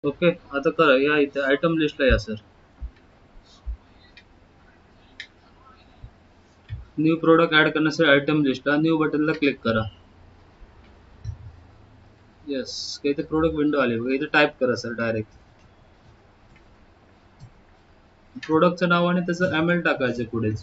Okay आता करा या इथे आयटम लिस्टला या सर. न्यू प्रोडक्ट ऍड करण्यासाठी आयटम लिस्टला न्यू बटनला क्लिक करा. येस इथे प्रोडक्ट विंडो आली बघा. इथे टाईप करा सर डायरेक्ट प्रोडक्टचं नाव आणि त्याचं ML टाकायचं पुढेच.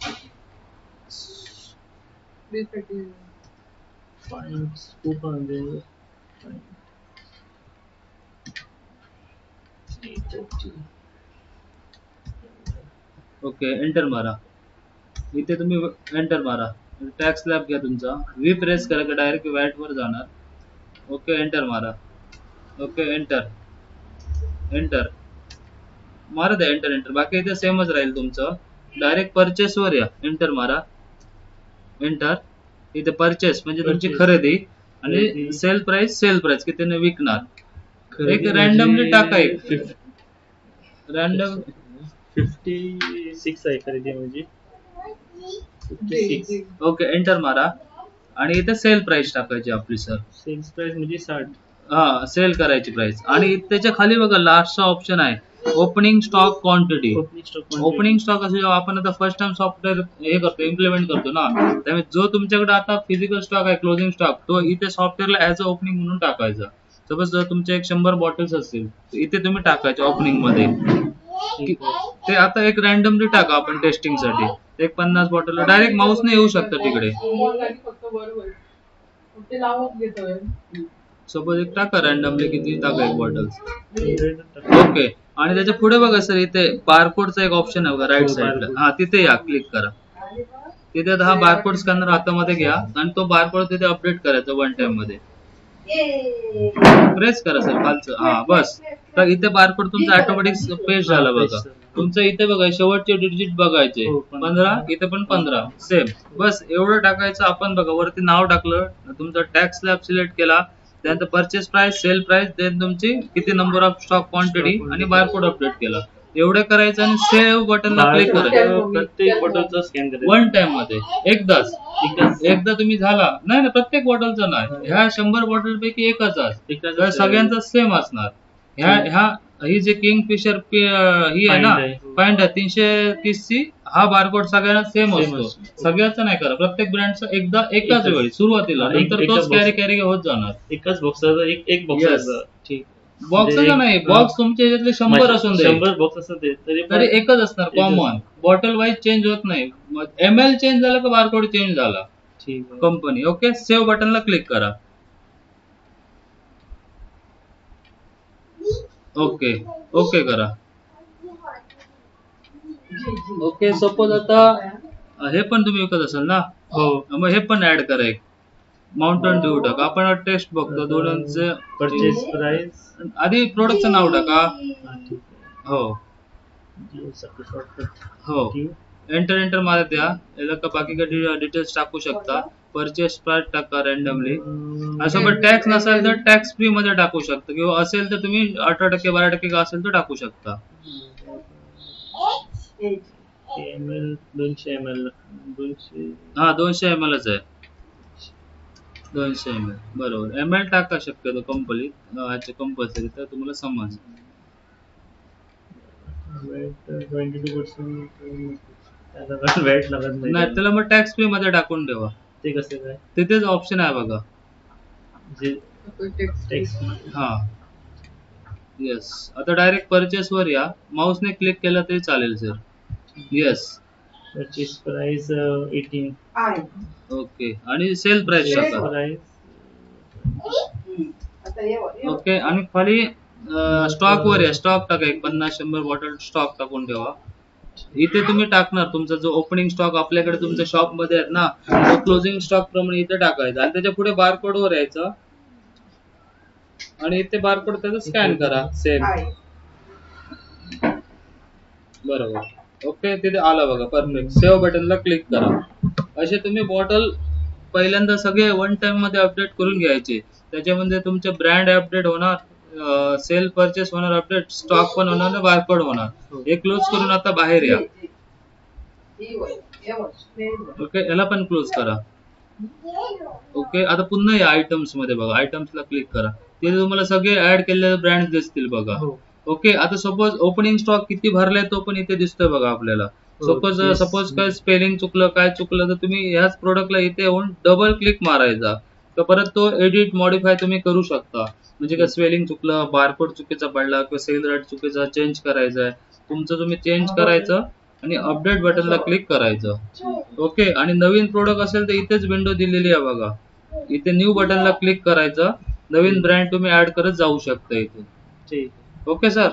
ओके एंटर मारा. इथे तुम्ही एंटर मारा. टॅक्स स्लॅब घ्या तुमचा. व्ही प्रेस करा का डायरेक्ट वॅट वर जाणार. ओके एंटर मारा. ओके एंटर एंटर मारा द्या. एंटर एंटर बाकी इथे सेमच राहील तुमचं. डायरेक्ट परचेस वर या. एंटर मारा. एंटर इथे परचेस म्हणजे तुमची खरेदी आणि सेल प्राइस कितीने विकणार. एक रॅन्डमली टाका. एक रॅन्डम 56 आहे खरेदी म्हणजे 56. ओके एंटर मारा आणि इथे सेल प्राइस टाकायची आपली सर. सेल्स प्राइस म्हणजे 60. हा सेल करायची प्राइस आणि त्याच्या खाली बघा लास्टचा ऑप्शन आहे opening stock quantity. Opening stock असं जेव्हा आपण आता फर्स्ट टाइम सॉफ्टवेअर हे करतो इम्प्लिमेंट करतो ना त्यामुळे जो तुमच्याकडे आता फिजिकल स्टॉक आहे क्लोजिंग स्टॉक तो इथे सॉफ्टवेअरला ऍज अ ओपनिंग म्हणून टाकायचा. सपोज जर तुमचे एक 100 बॉटल्स असतील इथे तुम्ही टाकायचे ओपनिंग मध्ये. ते आता एक रॅन्डमली टाका आपण टेस्टिंग साठी. एक 50 बॉटल डायरेक्ट माऊसने येऊ शकतं तिकडे. सपोज एक टाका रॅन्डमली किती टाका एक बॉटल्स. ओके आणि त्याच्या पुढे बघा सर इथे बारकोडचा एक ऑप्शन आहे बघा राईट साईडला. हा तिथे या क्लिक करा. तिथे हा बारकोड स्कॅनर हातामध्ये घ्या आणि तो बारकोड तिथे अपडेट करायचा वन टाइम मध्ये. प्रेस करा सर खालचं. हा बस तर इथे बारकोड तुमचा ऑटोमॅटिक पेस्ट झाला बघा. तुमचं इथे बघा शेवटचे डिजिट बघायचे 15 इथे पण 15 सेम. बस एवढं टाकायचं. आपण बघा वरती नाव टाकलं तुमचा टॅक्स स्लॅब सिलेक्ट केला त्यानंतर purchase price sale price then तुमची किती नंबर ऑफ स्टॉक क्वांटिटी आणि बारकोड अपडेट केला. एवढं करायचं आणि सेव्ह बटनला क्लिक करायचं. प्रत्येक बॉटलचा स्कॅन करायचं वन टाइम मध्ये एकदाच. एकदा तुम्ही झाला नाही ना प्रत्येक बॉटलचा नाही. ह्या 100 बॉटल पैकी एकच सगळ्यांचा सेम असणार. ह्या ही जे किंगफिशर ही आहे ना पॉइंट आहे 330 ची हा बारकोड सगळ्यांना सेम असतो. सगळ्याचा नाही करा. प्रत्येक ब्रँडचा एकदा एकाच वेळी सुरुवातीला नंतर तोच कॅरी होत जाणार. एकाच बॉक्सचा एक बॉक्सचा. ठीक बॉक्सचा नाही बॉक्स तुमच्या ह्याच्यातले 100 असून दे 100 बॉक्स असतात तरी एकच असणार कॉमन. बॉटल वाईज चेंज होत नाही. ML चेंज झाला का बारकोड चेंज झाला. ठीक कंपनी. ओके सेव्ह बटनला क्लिक करा. ओके ओके करा. ओके सपोज आता हे पण तुम्ही विकत असाल ना. हो मग हे पण ऍड करा. एक माउंटन ड्यू टाका. आपण टेस्ट बघतो दोघांचे. परचेस प्राइस आधी प्रोडक्टचं नाव टाका. हो हो एंटर एंटर मारा द्या. याला का बाकी काही डिटेल्स टाकू शकता. परचेस प्राइस टाका रॅन्डमली. असं टॅक्स नसेल तर टॅक्स फ्री मध्ये टाकू शकता किंवा असेल तर तुम्ही 18% 12% का असेल तर टाकू शकता. ml 200 ml 200. हा 200 ml आहे. 200 ml बरोबर. ML टाका शक्यतो कंपल्सरी तर तुम्हाला समज. 22% वॅट लागत नाही त्याला मग टॅक्स फ्री मध्ये टाकून ठेवा. ते कसं काय. तिथेच ऑप्शन आहे बघा. हा येस आता डायरेक्ट परचेस वर या. माऊसने क्लिक केलं तरी चालेल sir. Yes purchase price 18. Okay आणि सेल प्राइस टाका. ओके आणि खाली स्टॉक वर या. स्टॉक टाका. एक 50-100 बॉटल स्टॉक टाकून ठेवा. इथे तुम्ही टाकणार तुमचा जो ओपनिंग स्टॉक आपल्याकडे तुमच्या शॉप मध्ये आहेत ना तो क्लोजिंग स्टॉक प्रमाणे इथे टाकायचा आणि त्याच्या पुढे बारकोड वर यायचं आणि इथे बारकोड त्याचा स्कॅन करा. सेम बरोबर. ओके तिथे आला बघा परफेक्ट. सेव्ह बटनला क्लिक करा. असे तुम्ही बॉटल पहिल्यांदा सगळे वन टाइम मध्ये अपडेट करून घ्यायचे. त्याच्यामध्ये तुमचे ब्रँड अपडेट होणार, सेल परचेस होणार अपडेट, स्टॉक पण होणार आणि बारकोड होणार. हे क्लोज करून आता बाहेर या. ओके याला पण क्लोज करा. ओके आता पुन्हा या आयटम्स मध्ये बघा. आयटम्सला क्लिक करा. तिथे तुम्हाला सगळे ऍड केलेले ब्रँड दिसतील बघा. ओके, आता सपोज ओपनिंग स्टॉक किती भरलाय तो पण इथे दिसतोय बघा आपल्याला. सपोज काय स्पेलिंग चुकलं काय चुकलं तर तुम्ही ह्याच प्रोडक्टला इथे येऊन डबल क्लिक मारायचा, तर परत तो एडिट मॉडिफाय तुम्ही करू शकता. म्हणजे काय स्पेलिंग चुकलं, बारकोड चुकीचा पडला किंवा सेल रेट चुकीचा चेंज करायचा आहे, तुमचं तुम्ही चेंज करायचं आणि अपडेट बटनला क्लिक करायचं. ओके, आणि नवीन प्रोडक्ट असेल तर इथेच विंडो दिलेली आहे बघा, इथे न्यू बटनला क्लिक करायचं, नवीन ब्रँड तुम्ही ऍड करत जाऊ शकता इथे. ठीक. ओके सर,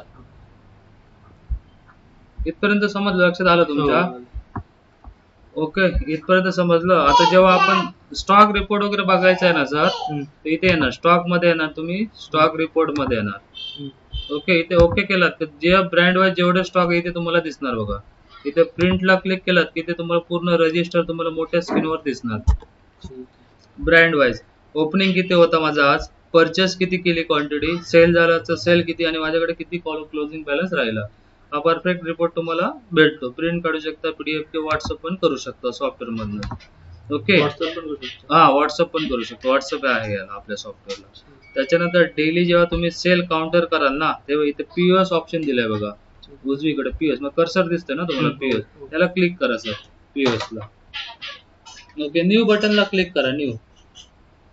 इथपर्यंत समजलं, लक्षात आलं तुमच्या? ओके, इथपर्यंत समजलं. आता जेव्हा आपण स्टॉक रिपोर्ट वगैरे बघायचा आहे ना सर, तर इथे येणार स्टॉक मध्ये येणार, तुम्ही स्टॉक रिपोर्ट मध्ये येणार. ओके, इथे ओके केलात तर जे ब्रँड वाईज जेवढे स्टॉक आहे इथे तुम्हाला दिसणार बघा. इथे प्रिंटला क्लिक केलात की इथे तुम्हाला पूर्ण रजिस्टर तुम्हाला मोठ्या स्क्रीनवर दिसणार ब्रँड वाईज. ओपनिंग किती होता माझा आज, परचेस किती केली क्वांटिटी, सेल झाला तर सेल किती, आणि माझ्याकडे किती क्लोजिंग बॅलन्स राहिला, हा परफेक्ट रिपोर्ट तुम्हाला भेटतो. प्रिंट काढू शकता, पीडीएफ किंवा व्हॉट्सअप पण करू शकता सॉफ्टवेअर मधनं. ओके, हा व्हॉट्सअप पण करू शकतो, व्हॉट्सअप आहे याला आपल्या सॉफ्टवेअरला. त्याच्यानंतर डेली जेव्हा तुम्ही सेल काउंटर कराल ना, तेव्हा इथे पीओएस ऑप्शन दिलाय बघा उजवीकडे. पीओएस मग कर्सर दिसतंय ना तुम्हाला, पीओएस त्याला क्लिक करा सर, पीओएस ला. ओके, न्यू बटनला क्लिक करा, न्यू.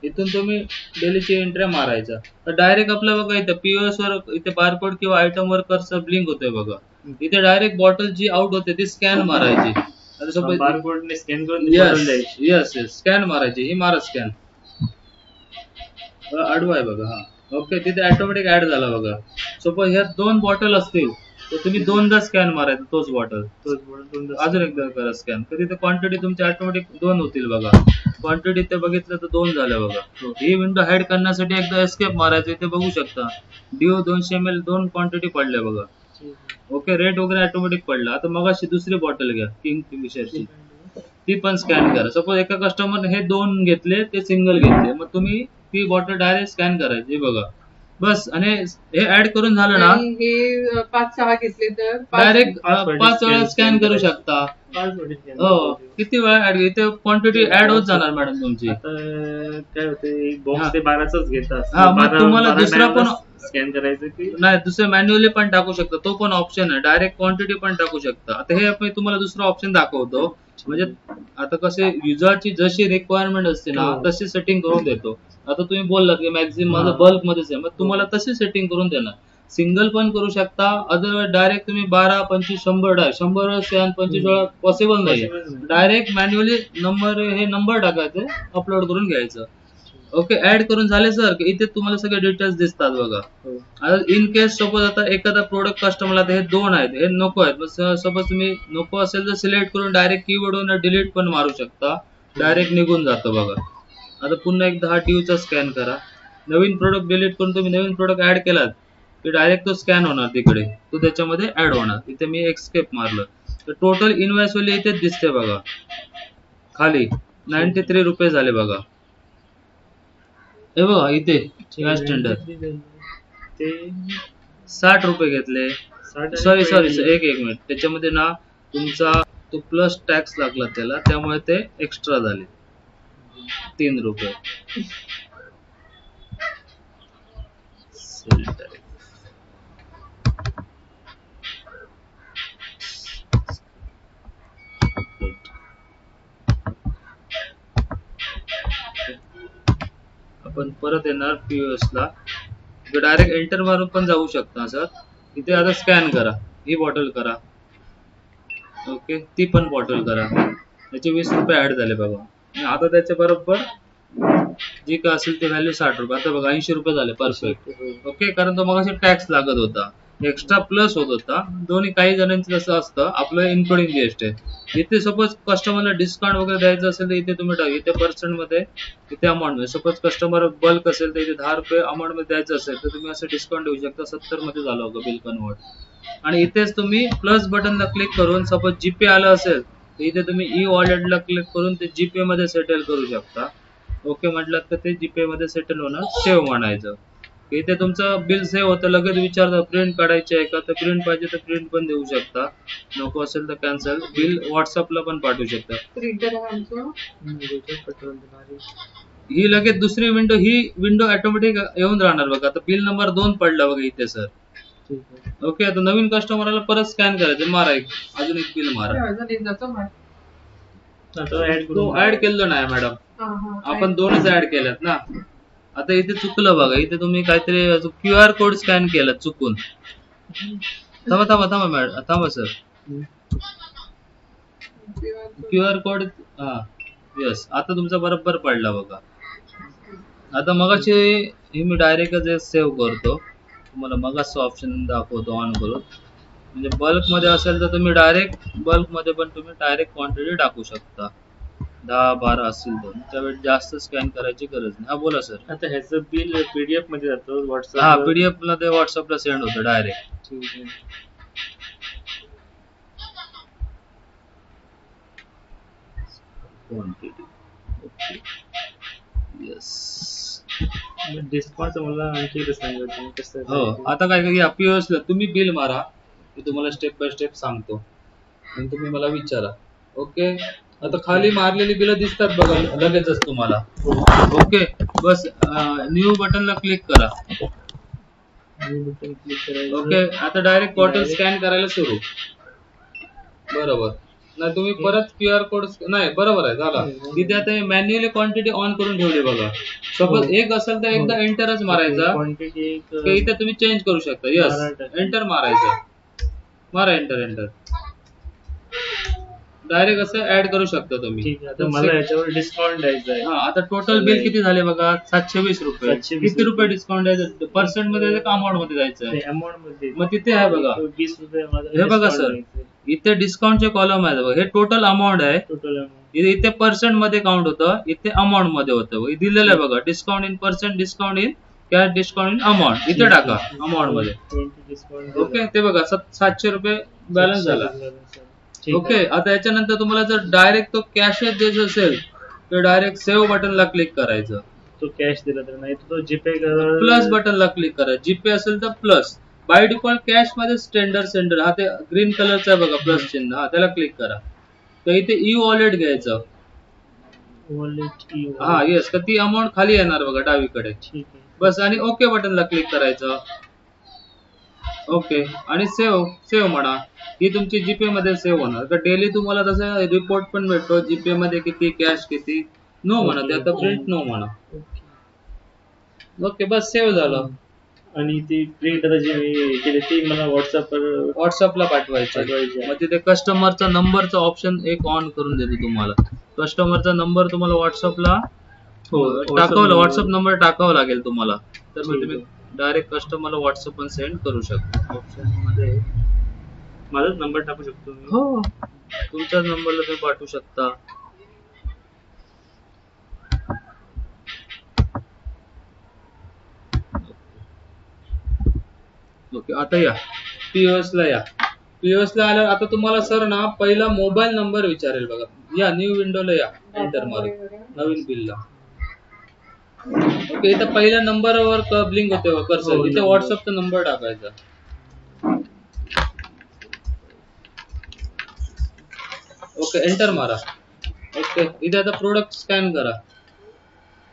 इथून तुम्ही डेलीची एंट्री मारायचा, तर डायरेक्ट आपलं बघा इथे पीओएस वर इथे बारकोड किंवा आयटम वर कर्सर ब्लिंक होतोय बघा. इथे डायरेक्ट बॉटल जी आउट होते ती स्कॅन मारायची. आता सपोज बारकोडने स्कॅन करून यस स्कॅन मारायची, ही मारा स्कॅन. आडवा आहे बघा, हा. ओके, तिथे ऑटोमॅटिक ऍड झाला बघा. सपोज ह्या 2 बॉटल असतील तर तुम्ही 2दा स्कॅन मारायचं तोच बॉटल, अजून एकदा करा स्कॅन, तर तिथे क्वांटिटी तुमची ऑटोमॅटिक 2 होतील बघा. क्वांटिटी ते बघितलं तर 2 झालं बघा. ही विंडो हाईड करण्यासाठी एकदा एस्केप मारायचं, इथे बघू शकता डीओ 200 ml 2 क्वांटिटी पडल्या बघा. ओके, रेट वगैरे ऑटोमॅटिक पडला. आता मग अशी दुसरी बॉटल घ्या किंगफिशरची, ती पण स्कॅन करा. सपोज एका कस्टमरने हे 2 घेतले, ते सिंगल घेतले, मग तुम्ही ती बॉटल डायरेक्ट स्कॅन करायची बघा बस. आणि हे ऍड करून झालं ना, हे 5-6 घेतले तर डायरेक्ट 5 वेळा स्कॅन करू शकता. हो, किती वेळा ऍड, इथे क्वांटिटी ऍड होत जाणार मॅडम तुमची. काय होते, बॉक्स ते 12च घेतात. हा, मग तुम्हाला दुसरा पण स्कॅन करायचं की नाही, दुसरे मॅन्युअली पण टाकू शकता, तो पण ऑप्शन आहे. डायरेक्ट क्वांटिटी पण टाकू शकता. आता हे आपण तुम्हाला दुसरा ऑप्शन दाखवतो. म्हणजे आता कसे युजरची जशी रिक्वायरमेंट असते ना तशी सेटिंग करून देतो. आता तुम्ही बोललात की मॅक्झिमम माझं बल्क मध्येच आहे, मग तुम्हाला तशी सेटिंग करून देणार. सिंगल पण करू शकता, अदरवाइज डायरेक्ट तुम्ही 12, 25, 100 वेळा स्कॅन 25 वेळा पॉसिबल नाही. डायरेक्ट मॅन्युअली नंबर टाकायचे, अपलोड करून घ्यायचं. ओके, ऍड करून झाले सर, इथे तुम्हाला सगळे डिटेल्स दिसतात बघा. आता इन केस सपोज आता एखादा प्रोडक्ट कस्टमरला हे 2 आहेत, हे नको आहेत, सपोज तुम्ही नको असेल तर सिलेक्ट करून डायरेक्ट कीबोर्डवर डिलीट पण मारू शकता, डायरेक्ट निघून जातं बघा. आता पुन्हा एकदा हा ड्यूचा स्कॅन करा. नवीन प्रोडक्ट डिलीट करून तुम्ही नवीन प्रोडक्ट ऍड केलात की डायरेक्ट तो स्कॅन होणार, तिकडे तो त्याच्यामध्ये ऍड होणार. इथे मी एक्सकेप मारलं तर टोटल इनवॉइस वॅल्यू इथेच दिसते बघा खाली, 93 रुपये झाले बघा. हे बघा इथे स्टँडर्ड ते 60 रुपये घेतले. सॉरी एक मिनिट, त्याच्यामध्ये ना तुमचा तो प्लस टॅक्स लागला त्याला, त्यामुळे ते एक्स्ट्रा झाले 3 रुपये. आपण परत येणार पीओएस ला, डायरेक्ट एंटर मारून पण जाऊ शकता सर. इथे आता स्कॅन करा, ही बॉटल करा. ओके, ती पण बॉटल करा. त्याचे 20 रुपये ऍड झाले बघा. आता त्याच्या बरोबर जी काय असेल ते व्हॅल्यू 60 रुपये. आता बघा 80 रुपये झाले परफेक्ट. ओके, कारण तो मग टॅक्स लागत होता, एक्स्ट्रा प्लस होत होता. दोन्ही काही जणांचं कसं असतं, आपलं इन्क्लुडिंग जीएसटी आहे. इथे सपोज कस्टमरला डिस्काउंट वगैरे द्यायचं असेल तर इथे तुम्ही टाका, इथे पर्सेंट मध्ये, इथे अमाऊंट मध्ये. सपोज कस्टमर बल्क असेल तर इथे 10 रुपये अमाऊंट मध्ये द्यायचं असेल तर तुम्ही असं डिस्काउंट देऊ शकता. 70 मध्ये झालं होतं बिल कन्वर्ट. आणि इथेच तुम्ही प्लस बटनला क्लिक करून सपोज जीपे आलं असेल तर इथे तुम्ही ई वॉलेटला क्लिक करून ते जीपे मध्ये सेटल करू शकता. ओके म्हटलं तर ते जीपे मध्ये सेटल होणार, सेव्ह म्हणायचं. इथे तुमचं बिल सेव्ह होतं. लगेच विचारतं प्रिंट काढायची आहे का, तर प्रिंट पाहिजे तर प्रिंट पण देऊ शकता, नको असेल तर कॅन्सल. बिल व्हॉट्सअपला पण पाठवू शकता. प्रिंटर आहे आमचं. ही लगेच दुसरी विंडो, ही विंडो ऑटोमॅटिक येऊन राहणार बघा. आता बिल नंबर 2 पडला बघा इथे सर. ठीक आहे. ओके, आता नवीन कस्टमरला परत स्कॅन करायचं, मारा एक, अजून एक बिल मारा. ठेवायचा नाही जातो मग. आता ऍड तो करून ऍड केलं नाही मॅडम, आपण दोनच ऍड केल्यात ना. आता इथे चुकलं बघा, इथे तुम्ही काहीतरी QR कोड स्कॅन केला चुकून. थांबा थांबा थांबा मॅडम, थांबा सर. QR कोड, हा यस, आता तुमचा बरोबर पडला बघा. आता मगाशी हे मी डायरेक्टच सेव्ह करतो, तुम्हाला मगाच ऑप्शन दाखवतो ऑन करून. म्हणजे बल्क मध्ये असेल तर तुम्ही डायरेक्ट बल्क मध्ये पण तुम्ही डायरेक्ट क्वांटिटी टाकू शकता. 10-12 असतील तर त्यावेळी जास्त स्कॅन करायची गरज नाही. हा बोला सर. आता ह्याचं बिल PDF मध्ये जातं व्हॉट्सअप. हा, PDF ला ते व्हॉट्सअपला सेंड होतं डायरेक्ट. ठीक आहे. Quantity, okay, yes. डिस्काउंट मला आणखी एकदा सांगा तुम्ही कसं हो, आता काय करूया, POS ला तुम्ही बिल मारा, मी तुम्हाला स्टेप बाय स्टेप सांगतो आणि तुम्ही मला विचारा. ओके, आता खाली मारलेली बिलं दिसतात बघा लगेचच तुम्हाला. ओके, बस न्यू बटनला क्लिक करा. क्लिक करायचं. ओके, आता डायरेक्ट बॉटल स्कॅन करायला सुरू. बरोबर, नाही तुम्ही परत QR कोड नाही, बरोबर आहे, झाला. तिथे आता मॅन्युअली क्वांटिटी ऑन करून ठेवली बघा. सपोज एक असेल तर एकदा एंटरच मारायचा, क्वांटिटी की इथे तुम्ही चेंज करू शकता. यस, एंटर मारायचं, मारा एंटर. एंटर डायरेक्ट असं ऍड करू शकता तुम्ही. ठीक आहे. आता मला याच्यावर डिस्काउंट द्यायचं आहे. हा, आता टोटल बिल किती झाले बघा, 720 रुपये. 720 किती रुपये डिस्काउंट द्यायचं, पर्सेंट मध्ये का अमाऊंट मध्ये जायचं? अमाऊंट मध्ये. मग तिथे आहे बघा, 20 रुपये मला हे बघा discount सर, द्यायचं आहे. इथे डिस्काउंटचे कॉलम आहे बघा, हे टोटल अमाऊंट आहे. टोटल अमाऊंट इथे पर्सेंट मध्ये काउंट होतं, इथे अमाऊंट मध्ये होतं. हे दिलेलं आहे बघा, discount in percent, discount in cash, discount in amount. इथे टाका अमाऊंट मध्ये. 20 डिस्काउंट. ओके, ते बघा 700 रुपये बॅलन्स झाला. ठीक ओके, आता याच्यानंतर तुम्हाला जर डायरेक्ट तो कॅशच द्यायचा असेल तर डायरेक्ट सेव्ह बटनला क्लिक करायचं. तो कॅश दिला तर नाही, तो जीपे प्लस बटनला क्लिक करा. जीपे असेल तर प्लस. बाय डिफॉल्ट कॅश मध्ये स्टँडर्ड सेंडर, हा ते ग्रीन कलरचा आहे बघा प्लस चिन्ह, हा त्याला क्लिक करा. तर इथे ई वॉलेट घ्यायचं. वॉलेट. हा येस, तर ती अमाऊंट खाली येणार बघा डावीकडे. ठीक आहे. बस, आणि ओके बटनला क्लिक करायचं. ओके, आणि सेव्ह म्हणा. ही तुमची जीपे मध्ये सेव्ह होणार. तर डेली तुम्हाला तसं रिपोर्ट पण भेटतो, जीपे मध्ये किती, कॅश किती. नो म्हणा, ते आता प्रिंट नो म्हणा. ओके, बस सेव्ह झालं. आणि ती प्रिंट आता जे मी केली ती मला व्हॉट्सअपला पाठवायचं. मग तिथे कस्टमरचा नंबरचा ऑप्शन एक ऑन करून देतो तुम्हाला. कस्टमरचा नंबर तुम्हाला व्हॉट्सअपला टाकावं, व्हॉट्सअप नंबर टाकावा लागेल तुम्हाला. तर मग तुम्ही डायरेक्ट कस्टमरला व्हॉट्सअप पण सेंड करू शकता. ऑप्शन मध्ये माझाच नंबर टाकू शकतो मी. हो, तुमच्याच नंबरला तुम्ही पाठवू शकता. ओके, आता या POS ला या. POS ला आल्यावर आता तुम्हाला सर ना पहिला मोबाईल नंबर विचारेल बघा. या न्यू विंडोला या, एंटर मारून नवीन बिलला. ओके, इथं पहिल्या नंबरवर ब्लिंक होते कर्सर, इथे व्हॉट्सअपचा नंबर टाकायचा. ओके, एंटर मारा. ओके, इथे आता प्रोडक्ट स्कॅन करा.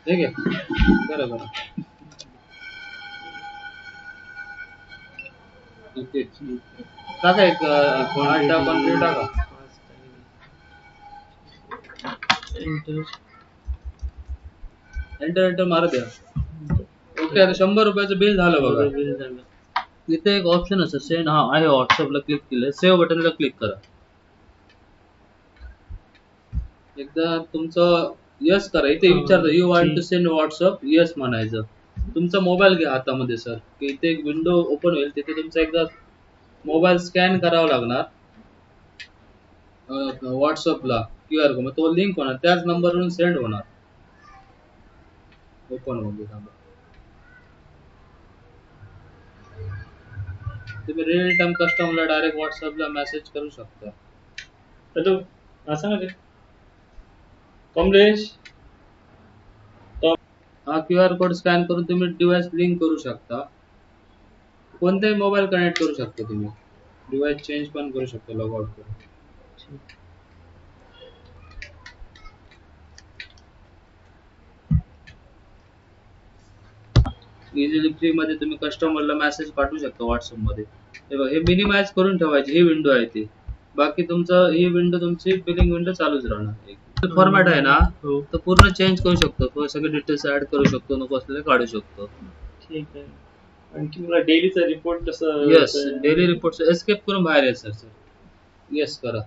ठीक आहे, करा. टाका एक क्वांटिटी टाका. एंटर मारा द्या. ओके, आता 100 रुपयाचं बिल झालं बघा. इथे एक ऑप्शन असतं सेंड, हा आहे, व्हॉट्सअपला क्लिक केलं. सेव्ह बटनला क्लिक करा. एकदा तुमचं यस करा. इथे विचारतं you want to send WhatsApp, yes म्हणायचं. तुमचा मोबाईल घ्या हातामध्ये सर, की इथे एक विंडो ओपन होईल, तिथे तुमचा एकदा मोबाईल स्कॅन करावा लागणार व्हॉट्सअपला QR कोड. मग तो लिंक होणार, त्याच नंबरवरून सेंड होणार. ओपन होईल. तुम्ही रिअल टाइम कस्टमरला डायरेक्ट व्हॉट्सअपला मेसेज करू शकता. हॅलो, असं ना कमलेश, हा QR कोड स्कॅन करून तुम्ही डिव्हाइस लिंक करू शकता. कोणताही मोबाईल कनेक्ट करू शकता तुम्ही. डिव्हाइस चेंज पण करू शकता लॉग आउट करून. इझिली फ्री मध्ये तुम्ही कस्टमरला मेसेज पाठवू शकता व्हॉट्सअप मध्ये. हे बघा, हे मिनिमाइज करून ठेवायची ही विंडो आहे ती. बाकी तुमचं ही विंडो तुमची बिलिंग विंडो चालूच राहणार. फॉर्मॅट आहे ना हो तो पूर्ण चेंज करू शकतो, सगळे डिटेल्स ऍड करू शकतो, नको असलेले काढू शकतो. ठीक आहे. आणखी मला डेलीचा रिपोर्ट कसं? येस, डेली रिपोर्ट एस्केप करून बाहेर आहे सर. येस करा.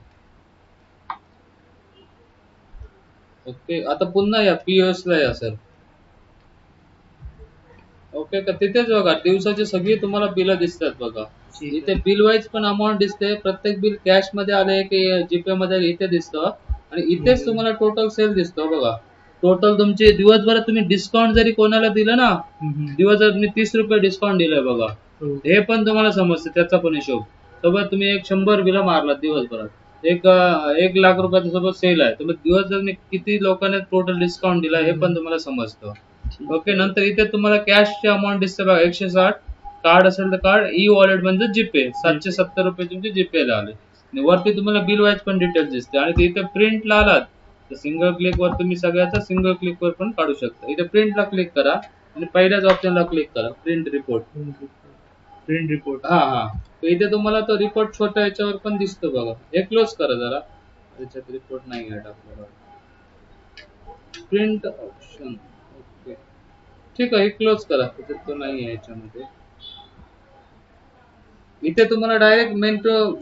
ओके, आता पुन्हा या पीओएस ला या सर. ओके का, तिथेच बघा दिवसाची सगळी तुम्हाला बिल दिसतात बघा. ठीक इथे बिल वाईज पण अमाऊंट दिसते, प्रत्येक बिल कॅश मध्ये आले की जीपे मध्ये इथे दिसतं, आणि इथेच तुम्हाला टोटल सेल दिसतो बघा. टोटल तुमचे दिवसभरात तुम्ही डिस्काउंट जरी कोणाला दिलं ना, दिवसभरात तुम्ही 30 रुपये डिस्काउंट दिलंय बघा, हो. हे पण तुम्हाला समजतं, त्याचा पण हिशोब. सोबत तुम्ही एक 100 बिल मारलात दिवसभरात, एक 1 लाख रुपयाचा सोबत सेल आहे, तर मग दिवसभरात किती लोकांना टोटल डिस्काउंट दिला हे पण तुम्हाला समजतं. ओके, नंतर इथे तुम्हाला कॅशची अमाऊंट दिसते बघा 160. कार्ड असेल तर कार्ड, ई वॉलेट म्हणजे जीपे 770 रुपये तुमचे जीपे ला आले. आणि वरती तुम्हाला बिल वाईज पण डिटेल्स दिसते. आणि ते इथे प्रिंटला आलात तर सिंगल क्लिक वर तुम्ही सगळ्याचा सिंगल क्लिक वर पण काढू शकता. इथे प्रिंटला क्लिक करा आणि पहिल्याच ऑप्शनला क्लिक करा, प्रिंट रिपोर्ट. Print report. हा, तर इथे तुम्हाला तो रिपोर्ट छोट्या याच्यावर पण दिसतो बघा. हे क्लोज करा जरा, त्याच्यात रिपोर्ट नाही आहे आपल्याला. प्रिंट ऑप्शन, ओके ठीक आहे, हे क्लोज करा, त्याच्यात तो नाही आहे याच्यामध्ये. इथे तुम्हाला डायरेक्ट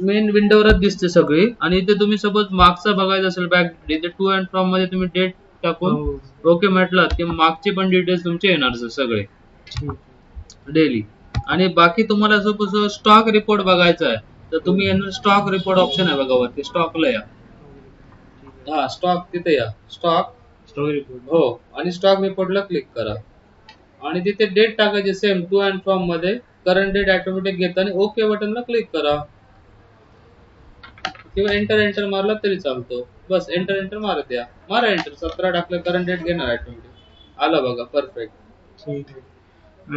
मेन विंडोवरच दिसते सगळी. आणि इथे तुम्ही सपोज मागचा बघायचं असेल बॅक, इथे टू अँड फ्रॉम मध्ये तुम्ही डेट टाकून ओके म्हटलात की मागची पण डिटेल्स तुमचे येणार सगळे डेली. आणि बाकी तुम्हाला सपोज स्टॉक रिपोर्ट बघायचा आहे तर तुम्ही येणार स्टॉक रिपोर्ट ऑप्शन आहे बघा वरती, स्टॉकला या. हा, स्टॉक तिथे या, स्टॉक रिपोर्ट. हो, आणि स्टॉक रिपोर्टला क्लिक करा आणि तिथे डेट टाकायची सेम टू अँड फ्रॉम मध्ये, करंट डेट ऑटोमॅटिक घेता आणि ओके बटनला क्लिक करा किंवा एंटर मारला तरी चालतो. बस एंटर मारत द्या, मारा एंटर. 17 टाकलं, करंट डेट घेणार ऑटोमॅटिक. आला बघा, परफेक्ट. ठीक आहे.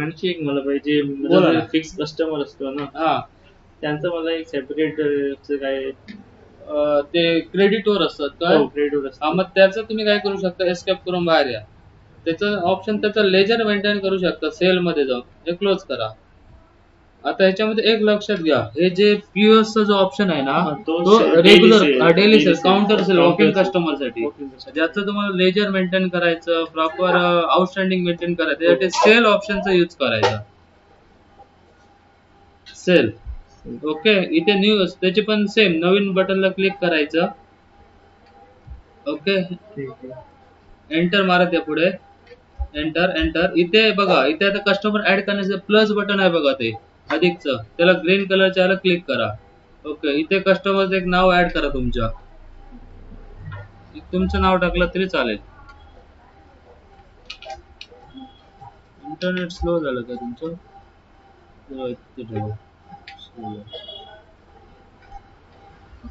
आणखी एक मला पाहिजे, बोला ना. फिक्स कस्टमर असतो ना, हा, त्यांचं मला एक सेपरेट काय ते क्रेडिटवर असतात काय. क्रेडिट हा, असतं. मग त्याचं तुम्ही काय करू शकता, एस्केप करून बाहेर या. त्याचं ऑप्शन, त्याचं लेजर मेंटेन करू शकता, सेल मध्ये जाऊन हे क्लोज करा. आता ह्याच्यामध्ये एक लक्षात घ्या, हे जे पीओएस चा जो ऑप्शन आहे ना, तो regular daily sale, counter sale, walk in customer साठी, ज्याचं तुम्हाला लेजर मेंटेन करायचं, प्रॉपर आउटस्टँडिंग मेंटेन करायचं, त्यासाठी सेल ऑप्शनचा यूज करायचा. Sale, okay. इथे न्यू, त्याचे पण सेम नवीन बटनला क्लिक करायचं. ओके, एंटर मारा त्या पुढे, एंटर. इथे बघा, इथे आता कस्टमर ऍड करण्याचं प्लस बटन आहे बघा, ते अधिकचं, त्याला ग्रीन कलरच्या याला क्लिक करा. ओके, इथे कस्टमरचं एक नाव ऍड करा तुमचं नाव टाकलं तरी चालेल. इंटरनेट स्लो झालं का तुमचं?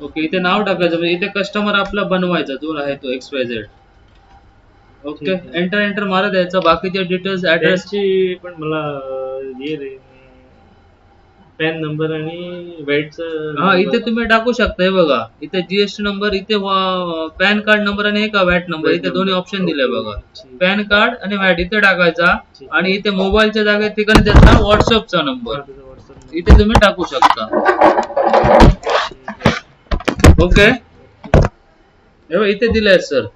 ओके, इथे नाव टाकायचं, म्हणजे इथे कस्टमर आपला बनवायचा जो आहे तो XYZ. ओके, एंटर मारा द्यायचा. बाकीचे डिटेल्स, ऍड्रेस पण मला हे रे, पॅन नंबर आणि वॅटचं. हा, इथे तुम्ही टाकू शकता. हे बघा, इथे जीएसटी नंबर, इथे पॅन कार्ड नंबर आणि एक वॅट नंबर, इथे दोन्ही ऑप्शन दिले बघा. पॅन कार्ड आणि वॅट इथे टाकायचा. आणि इथे मोबाईलच्या जागेत ठिकाणी त्याचा व्हॉट्सअपचा नंबर इथे तुम्ही टाकू शकता. ओके, इथे दिलाय सर.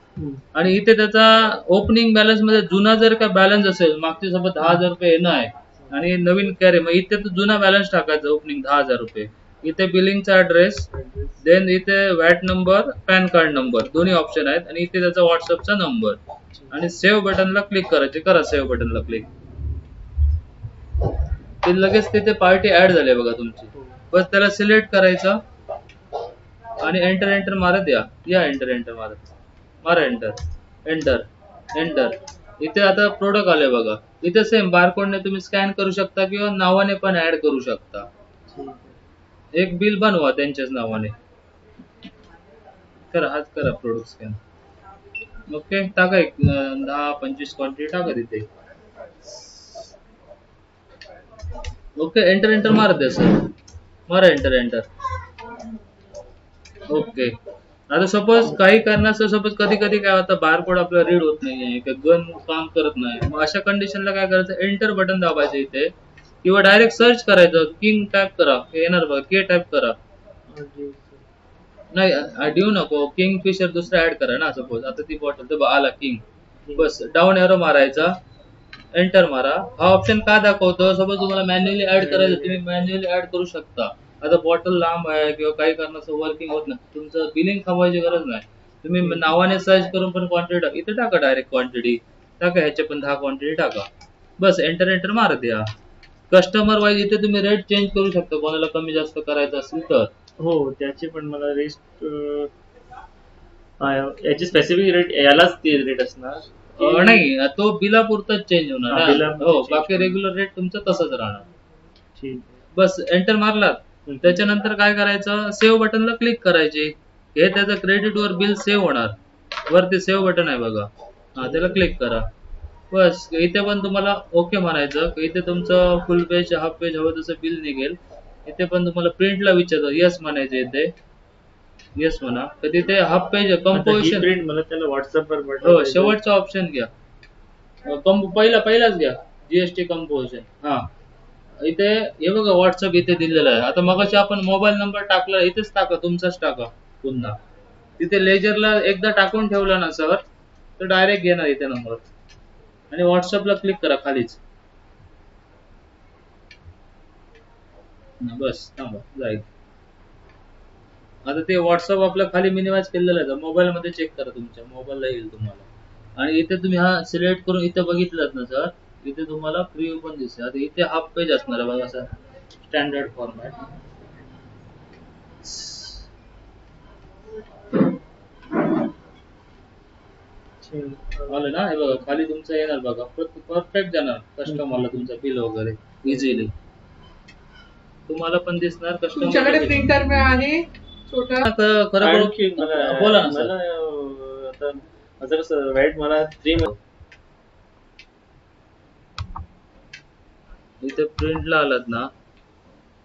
आणि इथे त्याचा ओपनिंग बॅलन्स मध्ये जुना जर का बॅलन्स असेल, मागच्या सोबत 10,000 रुपये येणं आहे आणि नवीन कॅरे, मग इथे तर जुना बॅलन्स टाकायचा, ओपनिंग 10,000 रुपये. इथे बिलिंगचा ऍड्रेस, देन इथे watt number, pan card number, दोन्ही ऑप्शन आहेत. आणि इथे त्याचा व्हॉट्सअपचा नंबर. आणि सेव्ह बटनला क्लिक करायचे. करा सेव्ह बटनला क्लिक, ते लगेच तिथे पार्टी ऍड झाली बघा तुमची. बस त्याला सिलेक्ट करायचं आणि एंटर मारत या एंटर मारा एंटर. इथे आता प्रोडक्ट आले बघा. इथे सेम बारकोडने तुम्ही स्कॅन करू शकता किंवा नावाने पण ऍड करू शकता. एक बिल बनवा त्यांच्याच नावाने. हाच करा प्रोडक्ट स्कॅन. ओके, टाका एक 10-25 क्वांटिटी टाका तिथे. ओके, एंटर मारत द्या सर. मारा एंटर. ओके, आता सपोज काही कारणास्तव सपोज कधी कधी काय होतं बारकोड आपला रीड होत नाहीये गन काम करत नाही मग अशा कंडिशनला काय करायचं एंटर बटन दाबायचं इथे किंवा डायरेक्ट सर्च करायचं किंग टाईप करा येणार बघा के टाईप करा नाही देऊ नको किंग फिशर दुसरा ऍड करा ना सपोज आता ती बॉटल तर आला किंग बस डाऊन एरो मारायचा एंटर मारा हा ऑप्शन का दाखवतो सपोज तुम्हाला मॅन्युअली ऍड करायचं तुम्ही मॅन्युअली ऍड करू शकता आता बॉटल लांब आहे किंवा काही कारणास्तव वर्किंग होत नाही तुमचं बिलिंग थांबवायची गरज नाही तुम्ही नावाने सर्च करून पण क्वांटिटी इथे टाका डायरेक्ट क्वांटिटी टाका ह्याचे पण 10 क्वांटिटी टाका बस एंटर एंटर मारत या कस्टमर वाईज इथे तुम्ही रेट चेंज करू शकता कोणाला कमी जास्त करायचं असेल तर हो त्याची पण मला रेस्ट याची स्पेसिफिक रेट यालाच ती रेट असणार नाही तो बिलापुरताच चेंज होणार हा, ना. बिलापुरतं हो change बाकी होणार. रेग्युलर रेट तुमचं तसंच राहणार ठीक बस एंटर मारलात त्याच्यानंतर काय करायचं सेव्ह बटनला क्लिक करायचे हे त्याचं क्रेडिट वर बिल सेव्ह होणार वरती सेव्ह बटन आहे बघा हा त्याला क्लिक करा बस इथे पण तुम्हाला ओके म्हणायचं इथे तुमचं फुल पेज हाफ पेज हवं तसं बिल निघेल इथे पण तुम्हाला प्रिंटला विचारतं येस म्हणायचं इथे येस म्हणा तर तिथे हाफ पेज कंपोजिशन प्रिंट मला त्याला व्हॉट्सअप वर हो पाठवायचं. शेवटचा ऑप्शन घ्या पहिलाच घ्या जीएसटी कंपोजिशन हा इथे हे बघा व्हॉट्सअप इथे दिलेलं आहे आता मगाशी आपण मोबाईल नंबर टाकला इथेच टाका तुमचाच टाका पुन्हा तिथे लेजरला एकदा टाकून ठेवला ना सर तर डायरेक्ट घेणार इथे नंबर आणि व्हॉट्सअपला क्लिक करा खालीच बस थांबा जाईल आता ते व्हॉट्सअप आपलं खाली मिनिमाइज केलेलं आहे मोबाईल मध्ये चेक करा तुमच्या मोबाईलला येईल तुम्हाला आणि इथे तुम्ही हा सिलेक्ट करून इथे बघितलात ना सर इथे तुम्हाला प्रिव्ह्यू पण दिसेल आता इथे हाफ पेज असणार आहे बघा असं स्टँडर्ड फॉर्मॅट आलं ना हे बघा खाली तुमचं येणार बघा परफेक्ट जाणार कस्टमरला तुमचं बिल वगैरे इझिली तुम्हाला पण दिसणार तुमच्याकडे कस्टमर प्रिंटर आहे छोटा खरं आणखी मला बोला ना सर मला आता माझं कसं वाईट मला 3 इथे प्रिंटला आलात ना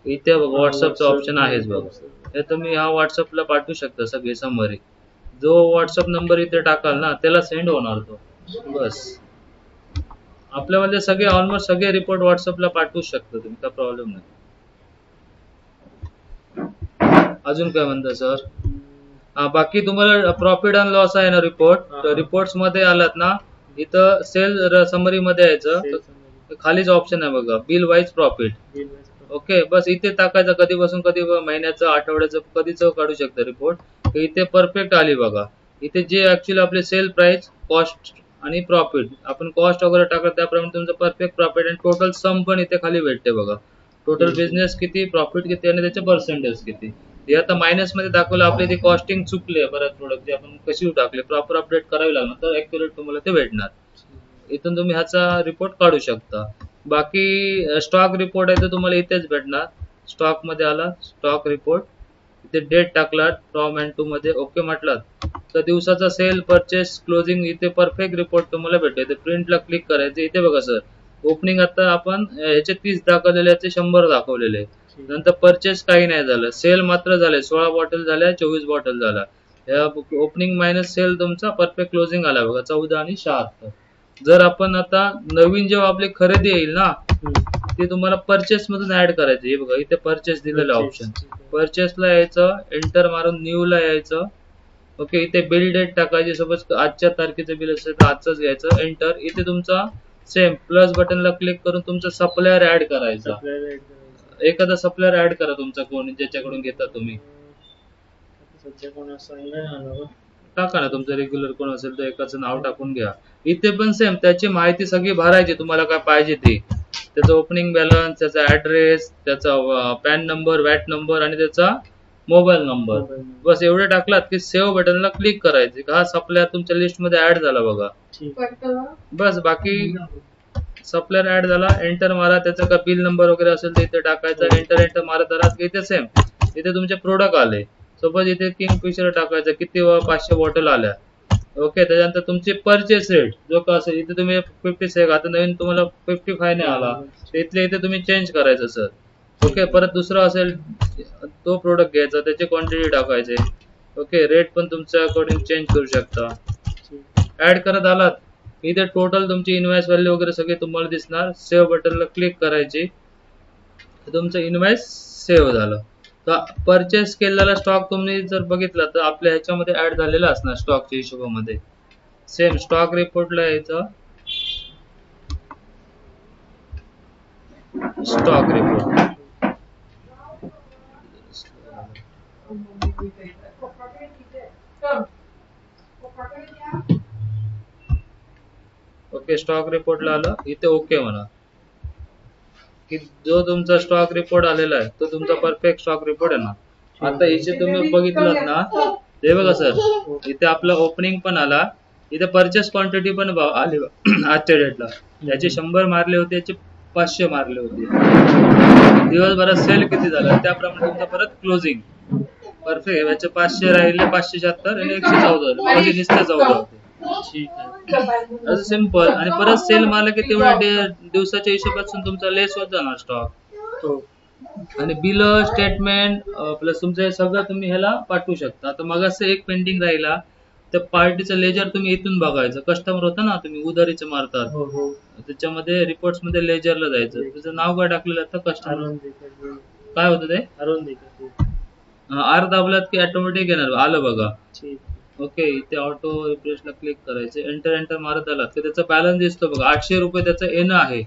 इथे बघा व्हॉट्सअपचं ऑप्शन आहेच बघा हे तुम्ही हा व्हॉट्सअपला पाठवू शकता सगळे समरी जो व्हॉट्सअप नंबर इथे टाकाल ना त्याला सेंड होणार तो बस आपल्यामध्ये सगळे ऑलमोस्ट सगळे रिपोर्ट व्हॉट्सअपला पाठवू शकता तुम्ही काय प्रॉब्लेम नाही अजून काय म्हणता सर हा बाकी तुम्हाला प्रॉफिट अँड लॉस आहे ना रिपोर्ट रिपोर्ट्स मध्ये आलात ना इथं सेल समरी मध्ये यायचं खालीच ऑप्शन आहे बघा बिल वाईज प्रॉफिट ओके बस इथे टाकायचं कधीपासून कधी महिन्याचं आठवड्याचं कधीच काढू शकता रिपोर्ट इथे परफेक्ट आली बघा इथे जे ऍक्च्युअली आपले सेल प्राइस कॉस्ट आणि प्रॉफिट आपण कॉस्ट वगैरे टाकलं त्याप्रमाणे तुमचं परफेक्ट प्रॉफिट आणि टोटल सम पण इथे खाली भेटते बघा टोटल बिझनेस किती प्रॉफिट किती आणि त्याचे पर्सेंटेज किती हे आता मायनस मध्ये दाखवलं आपली ती कॉस्टिंग चुकली आहे बऱ्याच प्रोडक्ट जे आपण कशी टाकले प्रॉपर अपडेट करावी लागणार तर ऍक्युरेट तुम्हाला ते भेटणार इथून तुम्ही ह्याचा रिपोर्ट काढू शकता बाकी स्टॉक रिपोर्ट आहे तर तुम्हाला इथेच भेटणार स्टॉक मध्ये आला स्टॉक रिपोर्ट इथे डेट टाकला फ्रॉम अँड टू मध्ये ओके म्हटलात तर दिवसाचा सेल परचेस क्लोजिंग इथे परफेक्ट रिपोर्ट तुम्हाला भेटेल इथे प्रिंटला क्लिक करायचं इथे बघा सर ओपनिंग आता आपण ह्याचे 30 दाखवलेले याचे 100 दाखवलेले नंतर परचेस काही नाही झालं सेल मात्र झाले 16 बॉटल झाल्या 24 बॉटल झाला ओपनिंग मायनस सेल तुमचा परफेक्ट क्लोजिंग आला बघा 14 आणि 76 जर आपण आता नवीन जेव्हा आपली खरेदी येईल ना ते तुम्हाला परचेस मधून ऍड करायचं हे बघा इथे परचेस दिलेलं ऑप्शन परचेसला यायचं एंटर मारून न्यू ला यायचं ओके इथे बिल डेट टाकायची सपोज आजच्या तारखेचं बिल असेल तर आजच घ्यायचं एंटर इथे तुमचा सेम प्लस बटनला क्लिक करून तुमचा सप्लायर ऍड करायचा एखादा सप्लायर ऍड करा तुमचा कोण ज्याच्याकडून घेता तुम्ही टाका ना तुमचं रेग्युलर कोण असेल तर एकाचं नाव टाकून घ्या इथे पण सेम त्याची माहिती सगळी भरायची तुम्हाला काय पाहिजे ती त्याचा ओपनिंग बॅलन्स त्याचा ऍड्रेस त्याचा पॅन नंबर वॅट नंबर आणि त्याचा मोबाईल नंबर बस एवढे टाकलात की सेव्ह बटनला क्लिक करायचे हा सप्लायर तुमच्या लिस्ट मध्ये ऍड झाला बघा बस बाकी सप्लायर ऍड झाला एंटर मारा त्याचा का बिल नंबर वगैरे असेल तर इथे टाकायचा एंटर मारत आलात की इथे सेम इथे तुमचे प्रोडक्ट आले सपोज इथे किंगफिशर टाकायचं किती 500 बॉटल आल्या ओके त्याच्यानंतर तुमची परचेस रेट जो का असेल इथे तुम्ही 56 आता नवीन तुम्हाला 55 ने आला तर इथले इथे तुम्ही चेंज करायचं सर ओके परत दुसरा असेल तो प्रोडक्ट घ्यायचा त्याची क्वांटिटी टाकायचे ओके, रेट पण तुमच्या अकॉर्डिंग चेंज करू शकता. ठीक ऍड करत आलात इथे टोटल तुमची इनवॉइस व्हॅल्यू वगैरे सगळे तुम्हाला दिसणार. सेव्ह बटनला क्लिक करायची, तुमचं इनवॉइस सेव्ह झालं. तर परचेस केलेला स्टॉक तुम्ही जर बघितला तर आपल्या ह्याच्यामध्ये ऍड झालेला असणार स्टॉकच्या हिशोबामध्ये. सेम स्टॉक रिपोर्टला यायचं, स्टॉक रिपोर्ट. ओके, स्टॉक रिपोर्टला आलं, इथे ओके म्हणा की जो तुमचा स्टॉक रिपोर्ट आलेला आहे तो तुमचा परफेक्ट स्टॉक रिपोर्ट आहे ना. आता इथे तुम्ही बघितलं ना, हे बघा सर, इथे आपलं ओपनिंग पण आला, इथे परचेस क्वांटिटी पण आली आजच्या डेटला. याचे 100 मारले होते, याचे 500 मारले होते. दिवसभरात सेल किती झाला त्याप्रमाणे तुमचं परत क्लोजिंग परफेक्ट. याचे 500 राहिले, 576 आणि 114 म्हणजे नुसते 14 होते. ठीक आहे. असं सिंपल. आणि परत सेल मारला की तेवढ्या दिवसाच्या हिशोबातून तुमचा लेस होत जाणार स्टॉक. हो. आणि बिल स्टेटमेंट प्लस तुमचं हे सगळं तुम्ही ह्याला पाठवू शकता. आता मग असं एक पेंडिंग राहिला, तर पार्टीचं लेजर तुम्ही इथून बघायचं. कस्टमर होता ना, तुम्ही उधारीचं मारतात, हो हो. त्याच्यामध्ये रिपोर्ट्स मध्ये लेजरला जायचं. त्याचं नाव काय टाकलेलं असतं कस्टमर, अरुण देकर. काय होतं ते, अरुण देकर. आर दाबलात की ऑटोमॅटिक येणार, आलं बघा. ठीक. ओके, इथे ऑटो रिफ्रेशला क्लिक करायचं, एंटर मारत आलात की त्याचा बॅलन्स दिसतो बघा. 800 रुपये त्याचं येणं आहे.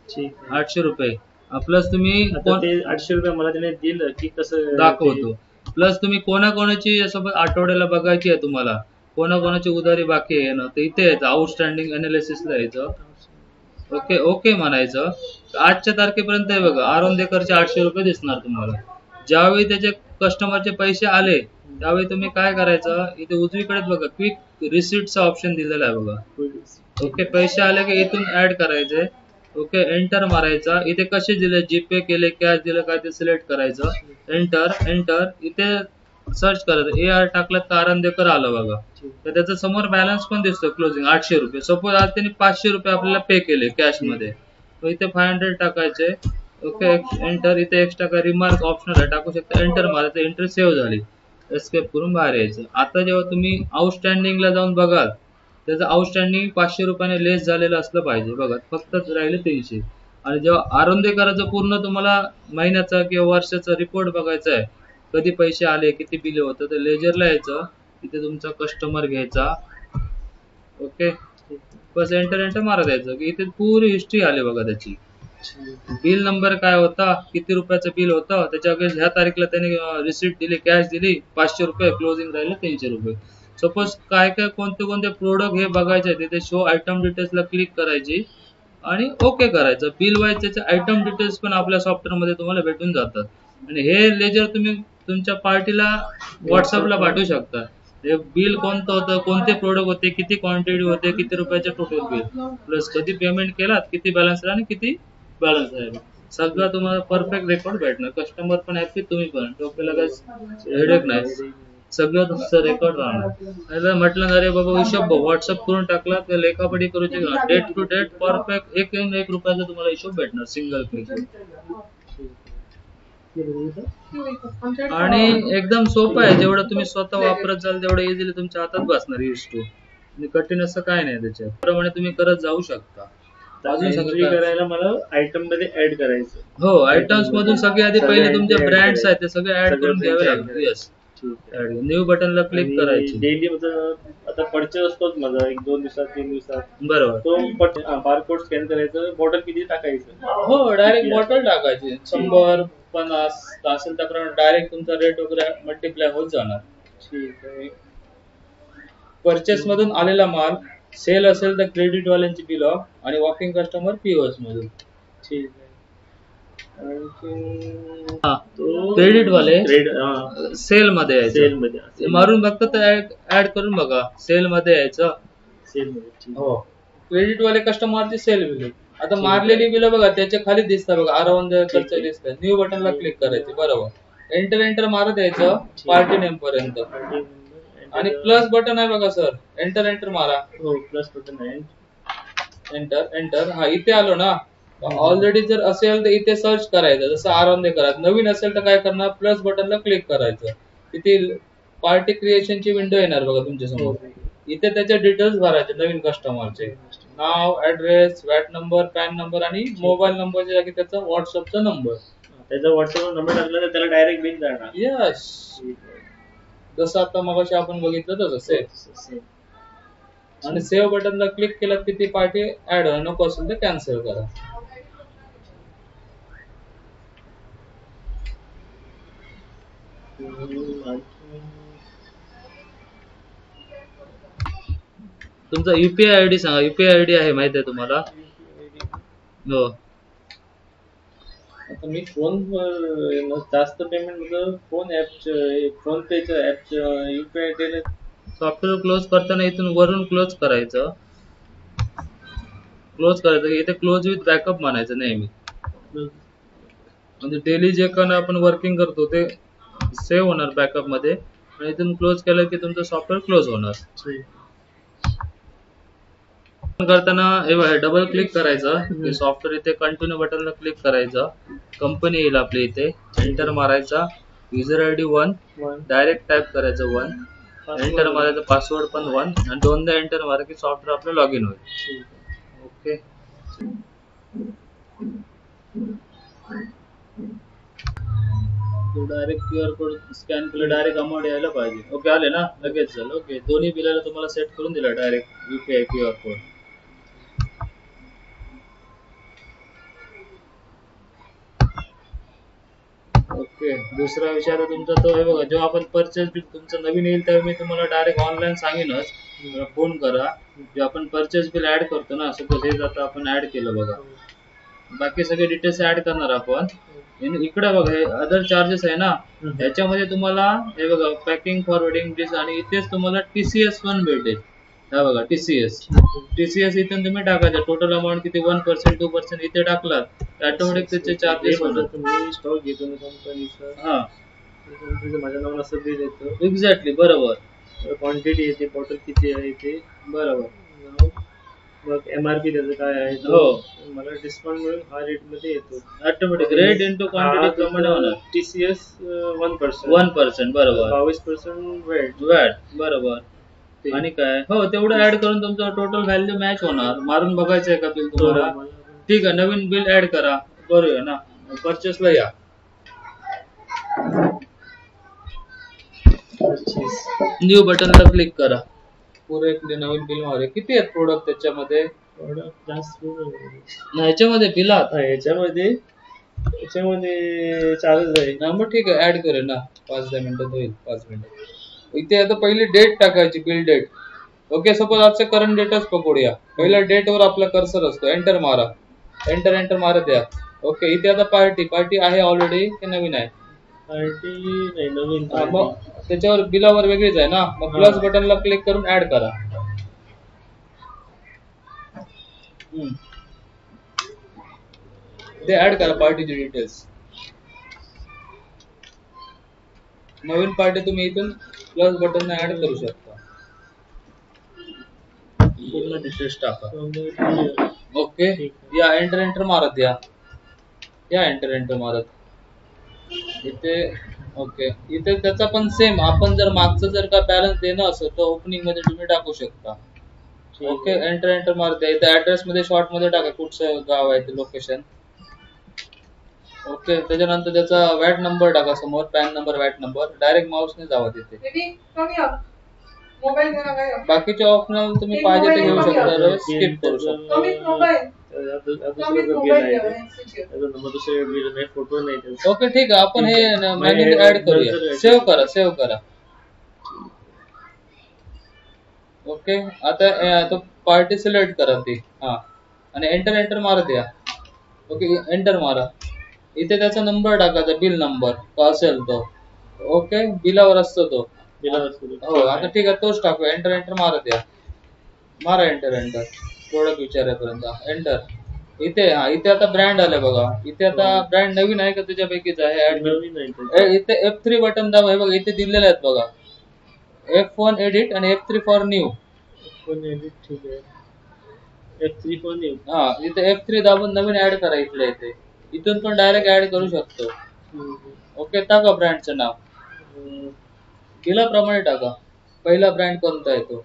ठीक. 800 रुपये प्लस तुम्ही आता ते 800 रुपये मला त्याने दिलं की कसं दाखवतो. प्लस तुम्ही कोणाकोणाची सोबत आठवड्याला बघायची आहे तुम्हाला, कोणाकोणाची उधारी बाकी आहे ना, तर इथे यायचं आउटस्टँडिंग अनालिसिसला यायचं. ओके ओके म्हणायचं. आजच्या तारखेपर्यंत आहे बघा, आरोंदेकरचे 800 रुपये दिसणार तुम्हाला. ज्यावेळी त्याचे कस्टमरचे पैसे आले त्यावेळी तुम्ही काय करायचं, इथे उजवीकडेच बघा क्विक रिसिप्टचा ऑप्शन दिलेला आहे बघा. ओके, पैसे आले की इथून ऍड करायचे. ओके, एंटर मारायचा. इथे कसे दिले, जीपे केले, कॅश दिलं काय ते सिलेक्ट करायचं. एंटर इथे सर्च करायचं. AR टाकलं तर आरांदेकर आलं बघा. तर त्याचा समोर बॅलन्स पण दिसतो क्लोजिंग 800 रुपये. सपोज आज त्यांनी 500 रुपये आपल्याला पे केले कॅश मध्ये, तर इथे 500 टाकायचे. Okay, enter. इथे एक्स्ट्रा काय रिमार्क ऑप्शनल आहे, टाकू शकता. एंटर मारायचं, एंट्री सेव्ह झाली. एस्केप करून बाहेर यायचं. आता जेव्हा तुम्ही आउटस्टँडिंगला जाऊन बघाल, त्याचं आउटस्टँडिंग 500 रुपयाने लेस झालेलं असलं पाहिजे बघा, फक्त राहिले 300. आणि जेव्हा आरोंदेकराचं पूर्ण तुम्हाला महिन्याचा किंवा वर्षाचा रिपोर्ट बघायचा आहे, कधी पैसे आले, किती बिल होतं, तर लेजरला यायचं. इथे तुमचा कस्टमर घ्यायचा. ओके, बस एंटर मारा द्यायचं की इथे पुरी हिस्ट्री आली बघा त्याची. बिल नंबर काय होता, किती रुपयाचं बिल होतं, त्याच्या ह्या तारीखला त्याने रिसिप्ट दिली, कॅश दिली 500 रुपये, क्लोजिंग राहिले 300 रुपये. सपोज काय काय कोणते कोणते प्रोडक्ट हे बघायचे, तिथे शो आयटम डिटेल्सला क्लिक करायची आणि ओके करायचं. बिल वाईज त्याचे आयटम डिटेल्स पण आपल्या सॉफ्टवेअर मध्ये तुम्हाला भेटून जातात. आणि हे लेजर तुम्ही तुमच्या पार्टीला व्हॉट्सअपला पाठवू शकता. हे बिल कोणतं होतं, कोणते प्रोडक्ट होते, किती क्वांटिटी होते, किती रुपयाचे टोटल बिल, प्लस कधी पेमेंट केलात, किती बॅलन्स आणि किती बॅलन्स आहे, सगळं तुम्हाला परफेक्ट रेकॉर्ड भेटणार. कस्टमर पण हॅपी, तुम्ही पण, डोक्याला काही हेडेक नाही, सगळं तुमचं रेकॉर्ड राहणार. म्हटलं ना रे बाबा हिशोब व्हॉट्सअप करून टाकला तर लेखापडी करूची, डेट टू डेट परफेक्ट 1 रुपयाचा तुम्हाला हिशोब भेटणार सिंगल क्लिक. आणि एकदम सोपं आहे, जेवढं तुम्ही स्वतः वापरत जाल तेवढं इझिली तुमच्या हातात बसणार ही हिस्ट्री. आणि कठीण असं काय नाही त्याच्यात, त्याप्रमाणे तुम्ही करत जाऊ शकता. अजून एंट्री करायला मला आयटम मध्ये ऍड करायचं. हो, आयटम्स मधून सगळे आधी पहिले तुमचे ब्रँड्स आहेत ते सगळे ऍड करून घ्यावे लागतात. येस, न्यू बटनला क्लिक करायची. डेली आता परचेस असतोच माझा 1-2 दिवसात 3 दिवसात, बरोबर. तो बारकोड स्कॅन करायचं, बॉटल किती टाकायचं. हो, डायरेक्ट बॉटल टाकायची. 100, 50 असेल त्याप्रमाणे डायरेक्ट तुमचा रेट वगैरे मल्टिप्लाय होत जाणार. ठीक आहे. परचेस मधून आलेला माल, सेल असेल तर क्रेडिट वाल्यांची बिल ऑफ आणि वॉकिंग कस्टमर POS मधून. ठीक आहे. क्रेडिट वाले सेल मध्ये सेल यायचं, मध्ये मारून बघता तर ऍड करून बघा. सेल मध्ये यायचं. सेल मध्ये. हो, क्रेडिट वाले कस्टमरची सेल बिल. आता मारलेली बिल बघा त्याच्या खाली दिसतात बघा, आरांदेकरचं दिसतं. न्यू बटनला क्लिक करायचे. बरोबर, एंटर मारत यायचं पार्टी नेम पर्यंत. आणि प्लस बटन आहे बघा सर, एंटर मारा. हो, प्लस बटन आहे. एंटर. हा, इथे आलो ना. ऑलरेडी जर असेल तर इथे सर्च करायचं, जसं आरांदेकर. नवीन असेल तर काय करणार, प्लस बटनला क्लिक करायचं. तिथे पार्टी क्रिएशनची विंडो येणार बघा तुमच्या समोर. इथे त्याचे डिटेल्स भरायचे नवीन कस्टमरचे, नाव, address, VAT number, PAN number आणि मोबाईल नंबरच्या जागी त्याचा व्हॉट्सअपचा नंबर. त्याचा व्हॉट्सअप नंबर टाकला तर त्याला डायरेक्ट बिल जाणार. यस, जसं आता मगाशी आपण बघितलं तसं सेव्ह. आणि सेव्ह बटनला क्लिक केलं की ती पार्टी ऍड होणार, नको असेल तर कॅन्सल करा. तुमचा युपीआय आयडी सांगा. युपीआय आयडी आहे माहिती आहे तुम्हाला? हो. आता मी फोन जास्त पेमेंट होतं फोन फोन पेचं app UPI ID. Software close करताना इथून वरून क्लोज करायचं. क्लोज करायचं, इथे क्लोज विथ बॅकअप म्हणायचं नेहमी. म्हणजे डेली जे काही आपण वर्किंग करतो ते सेव्ह होणार बॅकअप मध्ये, आणि इथून क्लोज केलं की तुमचं सॉफ्टवेअर क्लोज होणार. करताना डबल क्लिक करायचं, सॉफ्टवेअर इथे कंटिन्यू बटनला क्लिक करायचं, कंपनी येईल आपली इथे, एंटर मारायचा, युजर आयडी 1, डायरेक्ट टाईप करायचं 1, एंटर मारायचं, पासवर्ड पण 1, आणि दोनदा एंटर मारा की सॉफ्टवेअर आपलं लॉग इन होईल. Okay. Direct QR code scan केलं, डायरेक्ट अमाऊंट यायला पाहिजे. ओके, आले ना, लगेच झालं. ओके, दोन्ही बिलाला तुम्हाला सेट करून दिला direct UPI QR code. Okay, दुसरा विचार तुमचा तो आहे बघा, जेव्हा आपण परचेस बिल तुमचं नवीन येईल तेव्हा मी तुम्हाला डायरेक्ट ऑनलाईन सांगेनच, फोन करा. जे आपण परचेस बिल ऍड करतो ना, सपोज हे आता आपण ऍड केलं बघा, बाकी सगळे डिटेल्स ऍड करणार आपण. इकडे बघा हे अदर चार्जेस आहे ना, ह्याच्यामध्ये तुम्हाला हे बघा पॅकिंग, फॉरवर्डिंग डिस, आणि इथेच तुम्हाला TCS पण भेटेल. हा बघा TCS इथून तुम्ही टाकायचं, टोटल अमाऊंट किती 1%, 2% इथे टाकलात ऑटोमॅटिक त्याचे चार्जेस होणार. तुम्ही स्टॉक घेतो ना कंपनीचा, हा, माझ्या नावानं असं बिल येतं. एक्झॅक्टली, बरोबर. क्वांटिटी येते, बॉटल किती आहे ते, बरोबर. मग MRP त्याचं काय आहे, हो, मला डिस्काउंट मिळून हा रेट मध्ये येतो. ऑटोमॅटिक रेट इंटू क्वांटिटी प्रमाणे होणार. TCS 1%, 1%, बरोबर. 22% वॅट, बरोबर. आणि काय, हो, तेवढं ऍड करून तुमचं टोटल व्हॅल्यू मॅच होणार. मारून बघायचंय का बिल तुम्हाला? ठीक आहे, नवीन बिल ऍड करा. बरोबर ना, परचेसला या. न्यू बटनला क्लिक करा. पुरे नवीन बिल मारे. किती आहेत प्रोडक्ट त्याच्यामध्ये? जास्त ह्याच्यामध्ये बिलात ह्याच्यामध्ये 4च आहे ना, मग ठीक आहे, ऍड करेल ना. 5-10 मिनिटात होईल. 5 मिनिटं. इथे आता पहिली डेट टाकायची, बिल डेट. ओके, सपोज आजचं करंट डेटच पकडूया. पहिल्या डेट वर आपला कर्सर असतो, एंटर मारा. एंटर मारत या. ओके, इथे आता पार्टी आहे ऑलरेडी की नवीन आहे? पार्टी नाही, नवीन. मग त्याच्यावर बिलावर वेगळीच आहे ना, मग प्लस बटनला क्लिक करून ऍड करा. ते ऍड करा पार्टीची डिटेल्स. नवीन पार्टी तुम्ही इथून प्लस बटन ऍड करू शकता. पूर्ण डिटेल्स टाका. ओके, या एंटर मारत या एंटर मारत इथे. ओके, इथे त्याचा पण सेम, आपण जर मागचं जर का बॅलन्स देणं असेल तर ओपनिंग मध्ये तुम्ही टाकू शकता. ओके, एंटर मारत द्या. इथे ऍड्रेस मध्ये शॉर्ट मध्ये टाका कुठचं गाव आहे ते, लोकेशन. ओके, त्याच्यानंतर त्याचा वॅट नंबर टाका समोर, PAN number, VAT number. Direct माऊसने जावा तिथे. बाकीचे ऑप्शनल तुम्ही पाहिजे ते घेऊ शकता, स्किप करू शकता. फोटो नाही. ओके, ठीक आहे, आपण हे मॅन्युअली ऍड करूया. सेव्ह करा. ओके, आता तो पार्टी सिलेक्ट करा ती. हा, आणि एंटर मारत या. ओके, एंटर मारा. इथे त्याचा नंबर टाकायचा, बिल नंबर तो असेल तो. ओके, बिलावर असतो तो. हो, आता ठीक आहे, तोच टाकू. एंटर मारत या. मारा एंटर प्रोडक्ट विचारेपर्यंत. एंटर. इथे आता ब्रँड आले बघा. इथे आता ब्रँड नवीन आहे का त्याच्यापैकीच आहे? इथे F3 बटन दाबा. हे बघा इथे दिलेले आहेत बघा, F1 एडिट आणि F3 फॉर न्यू. ठीक आहे, F3 फॉर न्यू. हा, इथे F3 दाबून नवीन ऍड करा. इथे इथून पण डायरेक्ट ऍड करू शकतो. ओके, टाका ब्रँडचं नाव. बिलाप्रमाणे टाका. पहिला ब्रँड कोणता आहे तो.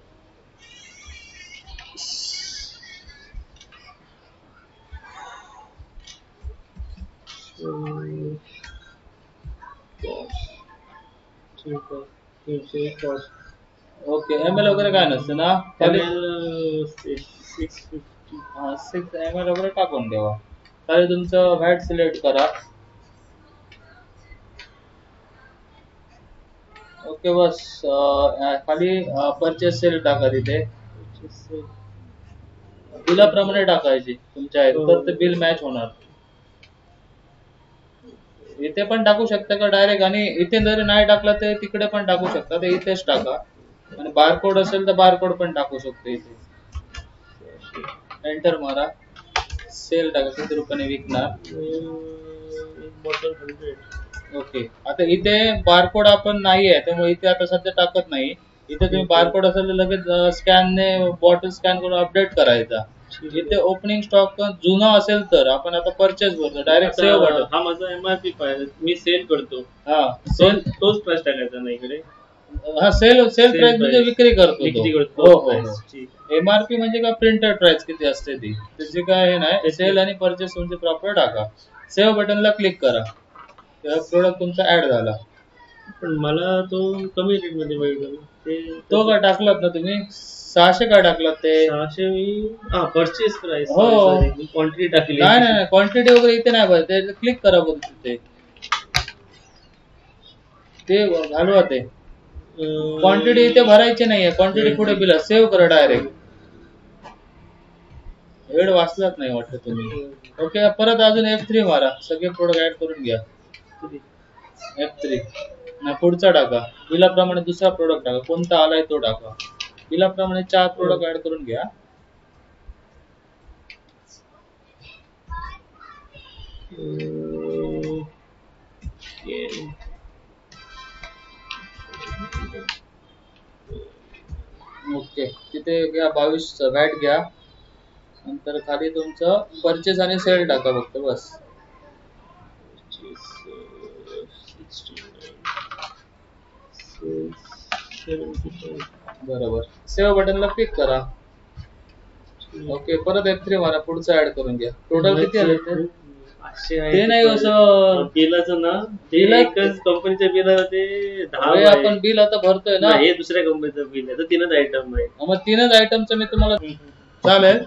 ठीक आहे. 300 कॉस्ट. ओके ml वगैरे काय नसतं ना खाली. ML 650. 6 ml वगैरे टाकून ठेवा. खाली तुमचं व्हॅट सिलेक्ट करा. ओके बस खाली परचेस सेल टाका. तिथे बिलाप्रमाणे टाकायची तुमच्या आहे तर ते बिल मॅच होणार. इथे पण टाकू शकता का डायरेक्ट, आणि इथे जरी नाही टाकलं तर तिकडे पण टाकू शकता. ते इथेच टाका. आणि बारकोड असेल तर बारकोड पण टाकू शकतो इथे. एंटर मारा. सेल टाका किती रुपयाने विकणार. बॉटल 100. ओके आता इथे बारकोड आपण नाही आहे त्यामुळे इथे आता सध्या टाकत नाही. इथे तुम्ही बारकोड असेल तर लगेच स्कॅनने बॉटल स्कॅन करून अपडेट करायचा. इथे ओपनिंग स्टॉक जुना असेल तर आपण आता परचेस करतो डायरेक्ट सेव्ह बटन. हा माझा MRP आहे. मी सेल करतो. हा सेल तोच प्राइस टाकायचा ना इकडे. हा सेल सेल प्राइस म्हणजे विक्री करतो विक्री तो. करतो. हो हो price. हो. ठीक. एमआरपी म्हणजे का प्रिंटेड प्राइस किती असते ती त्याची काय हे नाही. सेल आणि परचेस तुमचे प्रॉपर टाका. सेव्ह बटनला क्लिक करा. तेव्हा प्रोडक्ट तुमचा ऍड झाला. पण मला तो कमी रेट मध्ये भेटला. ते तो काय टाकलात ना तुम्ही 600 काय टाकलात ते. 600 मी परचेस प्राइस. हो. क्वांटिटी टाकली. नाही नाही क्वांटिटी वगैरे इथे नाही पाहिजे. ते क्लिक करा बघ तिथे ते घालवा. ते क्वांटिटी इथे भरायची नाहीये. क्वांटिटी पुढे बिल सेव्ह करा डायरेक्ट. वेळ वाचलाच नाही वाटतं तुम्ही. ओके परत अजून F3 मारा. सगळे प्रोडक्ट ऍड करून घ्या. F3 नाही पुढचा टाका. बिलाप्रमाणे दुसरा प्रोडक्ट टाका. कोणता आलाय तो टाका. बिलाप्रमाणे 4 प्रोडक्ट ऍड करून घ्या. ओके तिथे घ्या 22 वॅट घ्या. नंतर खाली तुमचं परचेस आणि सेल टाका फक्त बस. बरोबर. सेव्ह बटनला क्लिक करा. ओके परत F3 मारा. पुढचं ऍड करून घ्या. टोटल किती आले ते. ते नाही असं बिलाचं ना ते एकच कंपनीच्या बिलाला ते 10 अरे, आपण बिल आता भरतोय ना. हे दुसऱ्या कंपनीचं बिल आहे. तर 3च आयटम आहे. मग 3च आयटमचं मी तुम्हाला चालेल.